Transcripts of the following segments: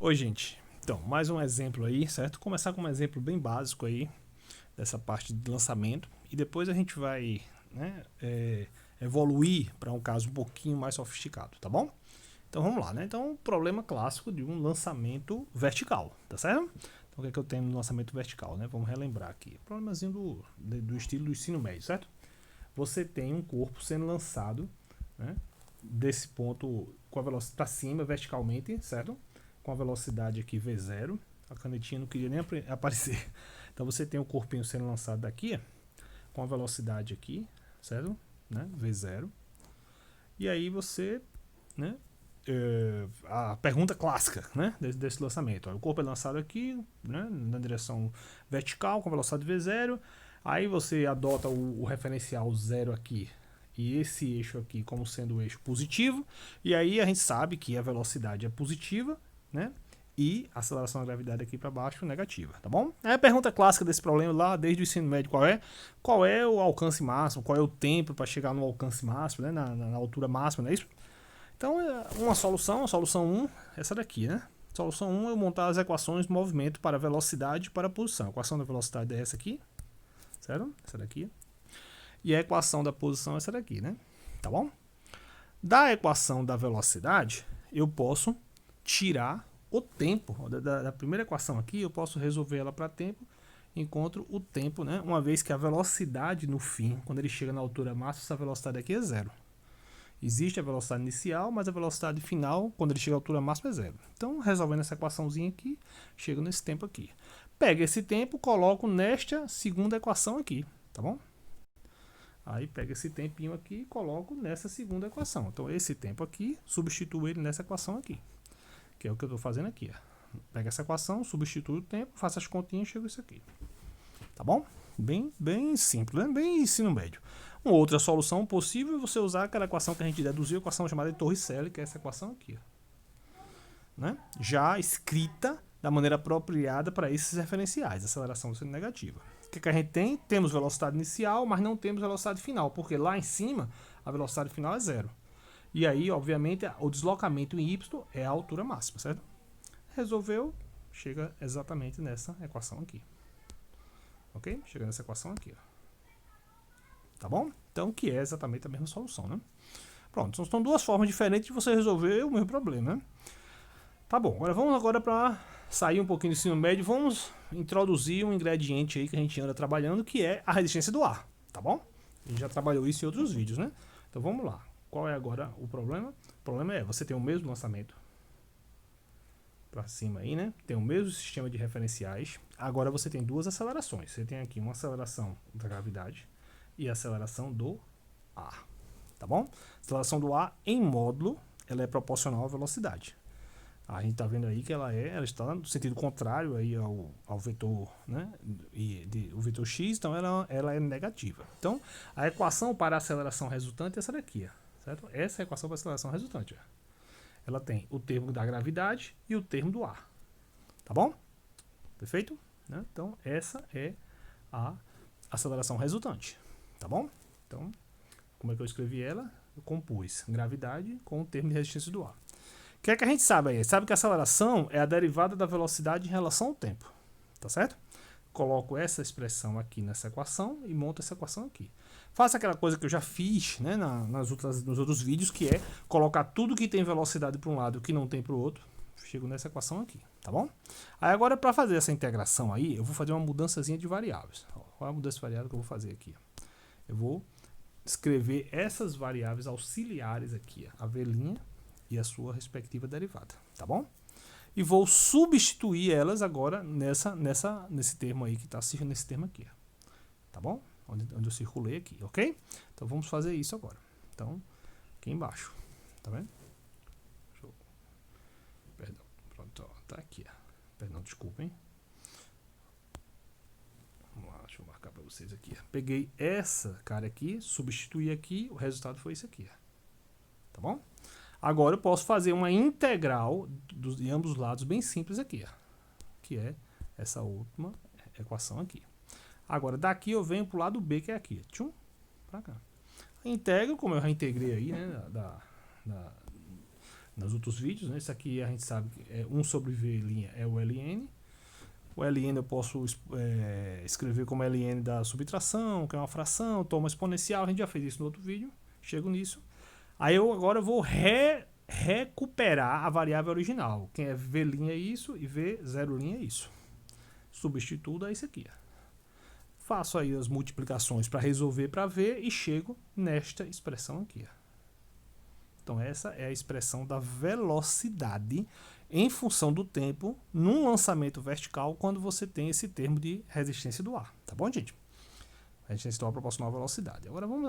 Oi, gente. Então, mais um exemplo aí, certo? Começar com um exemplo bem básico aí, dessa parte de lançamento, e depois a gente vai, né, evoluir para um caso um pouquinho mais sofisticado, tá bom? Então vamos lá, né? Então, problema clássico de um lançamento vertical, tá certo? Então, o que é que eu tenho no lançamento vertical, né? Vamos relembrar aqui. Problemazinho do estilo do ensino médio, certo? Você tem um corpo sendo lançado, né, desse ponto com a velocidade para cima, verticalmente, certo? Com a velocidade aqui V0. A canetinha não queria nem aparecer. Então você tem o corpinho sendo lançado daqui, com a velocidade aqui, certo? Né? V0. E aí você, né? A pergunta clássica, né, desse lançamento. O corpo é lançado aqui, né, na direção vertical, com velocidade V0. Aí você adota o referencial 0 aqui e esse eixo aqui como sendo o eixo positivo. E aí a gente sabe que a velocidade é positiva, né? E a aceleração da gravidade aqui para baixo negativa, tá bom? Aí a pergunta clássica desse problema lá, desde o ensino médio, qual é? Qual é o alcance máximo? Qual é o tempo para chegar no alcance máximo, né? Na altura máxima, não é isso? Então, uma solução, a solução 1, essa daqui, né? Solução 1 é eu montar as equações de movimento para velocidade e para posição. A equação da velocidade é essa aqui, certo? Essa daqui. E a equação da posição é essa daqui, né? Tá bom? Da equação da velocidade, eu posso tirar o tempo. Da primeira equação aqui, eu posso resolver ela para tempo. Encontro o tempo, né? Uma vez que a velocidade no fim, quando ele chega na altura máxima, essa velocidade aqui é zero. Existe a velocidade inicial, mas a velocidade final, quando ele chega à altura máxima, é zero. Então, resolvendo essa equaçãozinha aqui, chego nesse tempo aqui. Pego esse tempo, coloco nesta segunda equação aqui, tá bom? Aí pego esse tempinho aqui e coloco nessa segunda equação. Então, esse tempo aqui, substituo ele nessa equação aqui, que é o que eu estou fazendo aqui. Pego essa equação, substituo o tempo, faço as continhas e chego isso aqui. Tá bom? Bem simples, né? Bem ensino médio. Uma outra solução possível é você usar aquela equação que a gente deduziu, a equação chamada de Torricelli, que é essa equação aqui. Né? Já escrita da maneira apropriada para esses referenciais, aceleração sendo negativa. O que a gente tem? Temos velocidade inicial, mas não temos velocidade final, porque lá em cima a velocidade final é zero. E aí, obviamente, o deslocamento em y é a altura máxima, certo? Resolveu, chega exatamente nessa equação aqui. Ok? Chega nessa equação aqui. Ó. Tá bom? Então, que é exatamente a mesma solução, né? Pronto, então são duas formas diferentes de você resolver o mesmo problema, né? Tá bom, vamos agora para sair um pouquinho do ensino médio, vamos introduzir um ingrediente aí que a gente anda trabalhando, que é a resistência do ar, tá bom? A gente já trabalhou isso em outros vídeos, né? Então vamos lá. Qual é agora o problema? O problema é, você tem o mesmo lançamento para cima aí, né? Tem o mesmo sistema de referenciais. Agora você tem duas acelerações. Você tem aqui uma aceleração da gravidade e a aceleração do ar, tá bom? A aceleração do ar em módulo, ela é proporcional à velocidade. A gente está vendo aí que ela está no sentido contrário aí ao vetor, né? O vetor x, então ela é negativa. Então, a equação para a aceleração resultante é essa daqui, certo? Essa é a equação para a aceleração resultante. Ela tem o termo da gravidade e o termo do ar, tá bom? Perfeito? Né? Então, essa é a aceleração resultante, tá bom? Então, como é que eu escrevi ela? Eu compus gravidade com o termo de resistência do ar. O que é que a gente sabe aí? Sabe que a aceleração é a derivada da velocidade em relação ao tempo, tá certo? Coloco essa expressão aqui nessa equação e monto essa equação aqui. Faço aquela coisa que eu já fiz, né, nos outros vídeos, que é colocar tudo que tem velocidade para um lado e o que não tem para o outro. Chego nessa equação aqui, tá bom? Aí agora, para fazer essa integração aí, eu vou fazer uma mudançazinha de variáveis. Qual é a mudança de variável que eu vou fazer aqui? Eu vou escrever essas variáveis auxiliares aqui, a v' e a sua respectiva derivada, tá bom? E vou substituir elas agora nesse termo aí que está nesse termo aqui, tá bom? Onde eu circulei aqui, ok? Então vamos fazer isso agora. Então, aqui embaixo, tá vendo? Perdão, pronto, ó, tá aqui, ó. Perdão, desculpem. Vamos lá, deixa eu marcar para vocês aqui. Peguei essa cara aqui, substituí aqui, o resultado foi isso aqui, tá bom? Agora eu posso fazer uma integral de ambos os lados bem simples aqui, que é essa última equação aqui. Agora daqui eu venho para o lado B, que é aqui. Tchum, pra cá. Integro, como eu já integrei aí, né, nos outros vídeos, né? Isso aqui a gente sabe que é 1 sobre V' é o ln. O ln eu posso escrever como ln da subtração, que é uma fração, toma exponencial, a gente já fez isso no outro vídeo, chego nisso. Aí eu agora vou recuperar a variável original, que é V' é isso e V0' é isso. Substituo isso aqui. Faço aí as multiplicações para resolver para V e chego nesta expressão aqui. Então essa é a expressão da velocidade em função do tempo num lançamento vertical quando você tem esse termo de resistência do ar. Tá bom, gente? Resistência do ar proporcional à velocidade. Agora vamos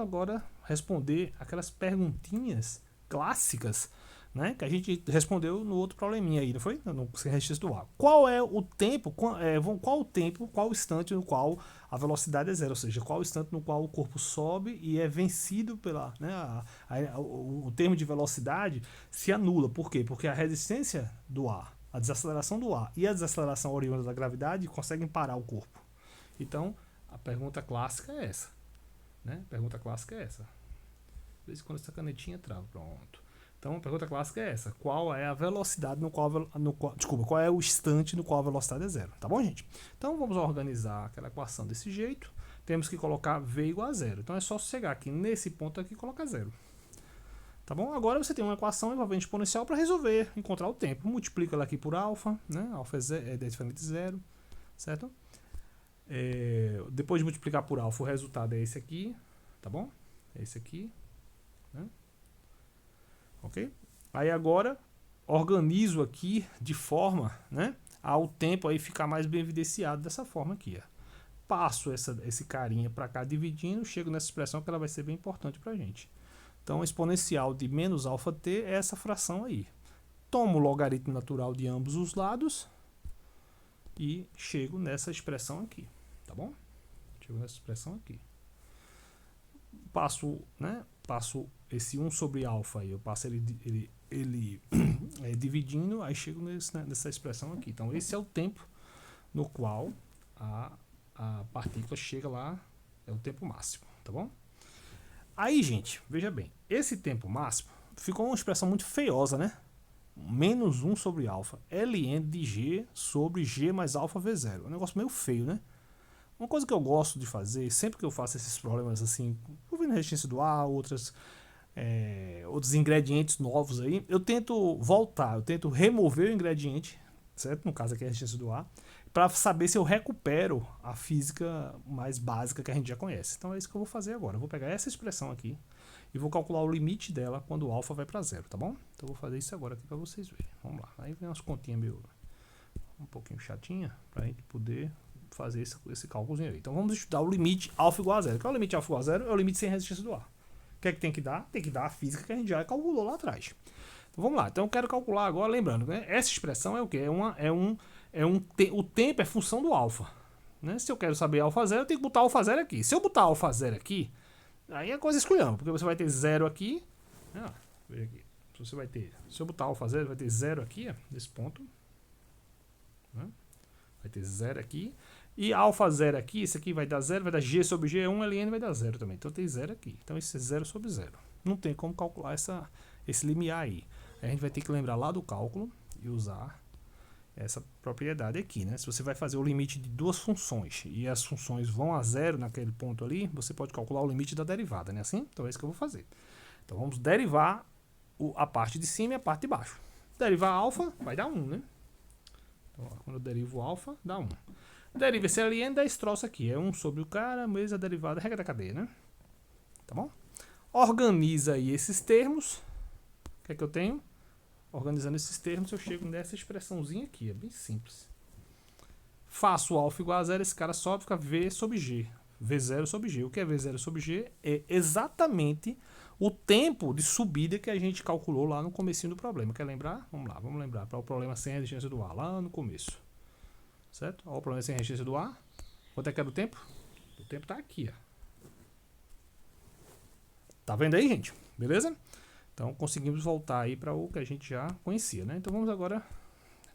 responder aquelas perguntinhas clássicas, né, que a gente respondeu no outro probleminha aí, não foi? No resistência do ar. Qual é o tempo, qual o instante no qual a velocidade é zero, ou seja, qual o instante no qual o corpo sobe e é vencido pela, né, o termo de velocidade se anula. Por quê? Porque a resistência do ar, a desaceleração do ar e a desaceleração oriunda da gravidade conseguem parar o corpo. Então, a pergunta clássica é essa, né? Pergunta clássica é essa. De vez em quando essa canetinha trava, pronto. Então a pergunta clássica é essa: qual é a velocidade qual é o instante no qual a velocidade é zero? Tá bom, gente? Então vamos organizar aquela equação desse jeito. Temos que colocar V igual a zero. Então é só chegar aqui nesse ponto aqui e colocar zero. Tá bom? Agora você tem uma equação envolvendo exponencial para resolver, encontrar o tempo. Multiplica ela aqui por alfa, né? Alfa é diferente de zero, certo? Depois de multiplicar por alfa, o resultado é esse aqui, tá bom? É esse aqui, né? Ok? Aí agora organizo aqui de forma, né, ao tempo aí ficar mais bem evidenciado dessa forma aqui, ó. Passo esse carinha para cá dividindo, chego nessa expressão que ela vai ser bem importante para a gente. Então, a exponencial de menos alfa t é essa fração aí. Tomo o logaritmo natural de ambos os lados e chego nessa expressão aqui, tá bom? Chego nessa expressão aqui. Passo esse 1 sobre alfa aí, eu passo ele dividindo, aí chego nessa expressão aqui. Então, esse é o tempo no qual a partícula chega lá, é o tempo máximo, tá bom? Aí, gente, veja bem, esse tempo máximo ficou uma expressão muito feiosa, né? Menos 1 sobre alfa, ln de g sobre g mais alfa v0. É um negócio meio feio, né? Uma coisa que eu gosto de fazer, sempre que eu faço esses problemas assim, envolvendo resistência do ar, outros ingredientes novos aí, eu tento remover o ingrediente, certo? No caso aqui é a resistência do ar, para saber se eu recupero a física mais básica que a gente já conhece. Então é isso que eu vou fazer agora. Eu vou pegar essa expressão aqui e vou calcular o limite dela quando o alfa vai para zero, tá bom? Então eu vou fazer isso agora aqui para vocês verem. Vamos lá. Aí vem umas continhas meio um pouquinho chatinha para a gente poder fazer esse cálculozinho aí. Então vamos estudar o limite alfa igual a zero. Qual é o limite alfa igual a zero? É o limite sem resistência do ar. O que é que tem que dar? Tem que dar a física que a gente já calculou lá atrás. Então vamos lá. Então eu quero calcular agora, lembrando, né? Essa expressão é o quê? O tempo é função do alfa. Né? Se eu quero saber alfa zero, eu tenho que botar alfa zero aqui. Se eu botar alfa zero aqui, aí a coisa esculhamba, porque você vai ter zero aqui. Veja aqui. Se eu botar alfa zero, vai ter zero aqui, ó, nesse ponto. Né? Vai ter zero aqui. E alfa zero aqui, isso aqui vai dar zero, vai dar g sobre g, 1 ln vai dar zero também. Então tem zero aqui. Então esse é zero sobre zero. Não tem como calcular esse limiar aí. A gente vai ter que lembrar lá do cálculo e usar essa propriedade aqui, né? Se você vai fazer o limite de duas funções e as funções vão a zero naquele ponto ali, você pode calcular o limite da derivada, né? Assim? Então é isso que eu vou fazer. Então vamos derivar a parte de cima e a parte de baixo. Derivar alfa vai dar 1, né? Então, ó, quando eu derivo alfa, dá 1. Deriva esse ln, dá esse troço aqui. É 1 sobre o cara, mais a derivada, regra da cadeia, né? Tá bom? Organiza aí esses termos. O que é que eu tenho? Organizando esses termos, eu chego nessa expressãozinha aqui. É bem simples. Faço o alfa igual a zero, esse cara sobe, fica V sobre G. V0 sobre G. O que é V0 sobre G? É exatamente o tempo de subida que a gente calculou lá no comecinho do problema. Quer lembrar? Vamos lá, vamos lembrar. Para o problema sem resistência do ar, lá no começo. Certo? Olha o problema sem resistência do ar. Quanto é que era o tempo? O tempo está aqui, ó. Tá vendo aí, gente? Beleza? Então conseguimos voltar aí para o que a gente já conhecia, né? Então vamos agora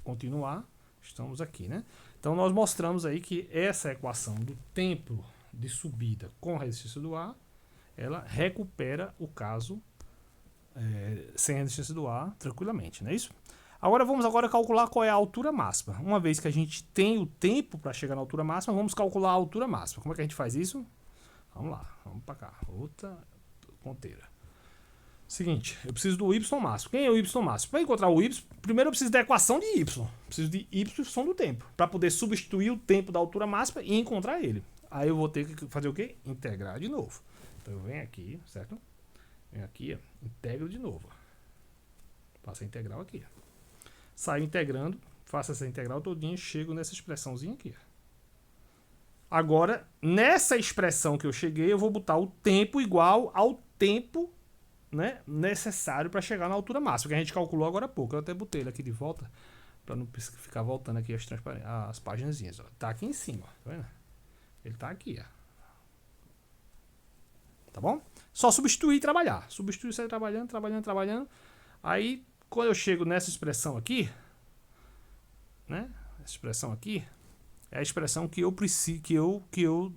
continuar. Estamos aqui, né? Então nós mostramos aí que essa equação do tempo de subida com resistência do ar, ela recupera o caso sem resistência do ar tranquilamente, não é isso? Agora vamos calcular qual é a altura máxima. Uma vez que a gente tem o tempo para chegar na altura máxima, vamos calcular a altura máxima. Como é que a gente faz isso? Vamos lá, vamos para cá. Outra ponteira. Seguinte, eu preciso do y máximo. Quem é o y máximo? Para encontrar o y, primeiro eu preciso da equação de y. Preciso de y do tempo, para poder substituir o tempo da altura máxima e encontrar ele. Aí eu vou ter que fazer o quê? Integrar de novo. Então eu venho aqui, certo? Venho aqui, ó, integro de novo. Passo a integral aqui. Saio integrando, faço essa integral todinha e chego nessa expressãozinha aqui. Agora, nessa expressão que eu cheguei, eu vou botar o tempo igual ao tempo, né, necessário para chegar na altura máxima, que a gente calculou agora há pouco. Eu até botei ele aqui de volta, para não ficar voltando aqui as paginazinhas. Ó. Tá aqui em cima, ó, tá vendo? Ele tá aqui, ó. Tá bom? Só substituir e trabalhar. Substituir, sair trabalhando. Aí, quando eu chego nessa expressão aqui, né? Essa expressão aqui é a expressão que eu preciso, que eu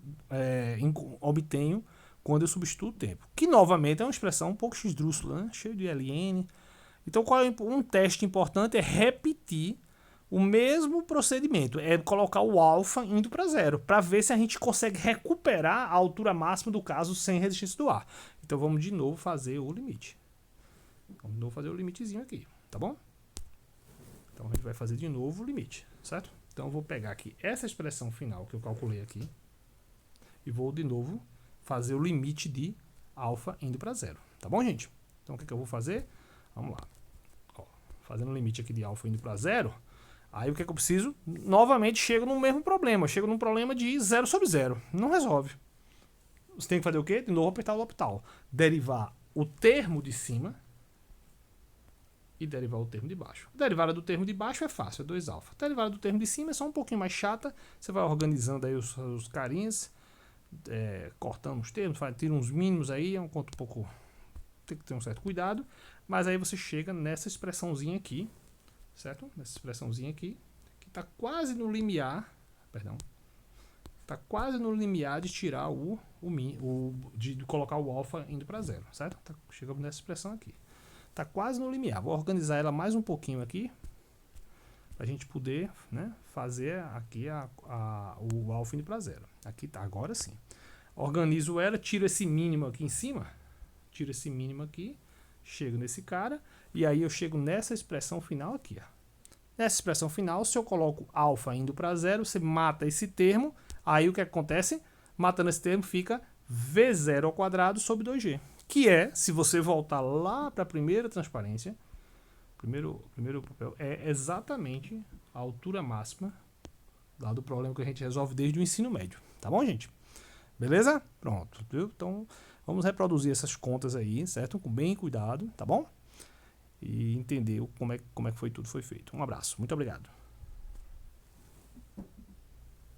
obtenho quando eu substituo o tempo. Que novamente é uma expressão um pouco esdrúxula, né? Cheio de ln. Então, qual é um teste importante? É repetir o mesmo procedimento. É colocar o alfa indo para zero, para ver se a gente consegue recuperar a altura máxima do caso sem resistência do ar. Então, vamos de novo fazer o limite. Vamos de novo fazer o limitezinho aqui, tá bom? Então, a gente vai fazer de novo o limite, certo? Então, eu vou pegar aqui essa expressão final que eu calculei aqui e vou de novo fazer o limite de alfa indo para zero, tá bom, gente? Então, o que eu vou fazer? Vamos lá. Ó, fazendo o limite aqui de alfa indo para zero, aí o que eu preciso? Novamente, chego no mesmo problema. Chego num problema de 0 sobre 0. Não resolve. Você tem que fazer o quê? De novo, apertar o L'Hopital. Derivar o termo de cima e derivar o termo de baixo. A derivada do termo de baixo é fácil, é 2α. A derivada do termo de cima é só um pouquinho mais chata. Você vai organizando aí os carinhas, cortando os termos, tira uns mínimos aí, é um conto um pouco... Tem que ter um certo cuidado. Mas aí você chega nessa expressãozinha aqui, certo? Nessa expressãozinha aqui, que está quase no limiar, perdão, está quase no limiar de tirar de colocar o alfa indo para zero, certo? Chegamos nessa expressão aqui. Está quase no limiar. Vou organizar ela mais um pouquinho aqui, para a gente poder, né, fazer aqui o alfa indo para zero. Aqui tá, agora sim. Organizo ela, tiro esse mínimo aqui em cima, tiro esse mínimo aqui, chego nesse cara, e aí eu chego nessa expressão final aqui. Ó. Nessa expressão final, se eu coloco alfa indo para zero, você mata esse termo, aí o que acontece? Matando esse termo fica V0 ao quadrado sobre 2G. Que é, se você voltar lá para a primeira transparência, primeiro papel, é exatamente a altura máxima lá do problema que a gente resolve desde o ensino médio. Tá bom, gente? Beleza? Pronto. Viu? Então, vamos reproduzir essas contas aí, certo? Com bem cuidado, tá bom? E entender como é que tudo foi feito. Um abraço. Muito obrigado.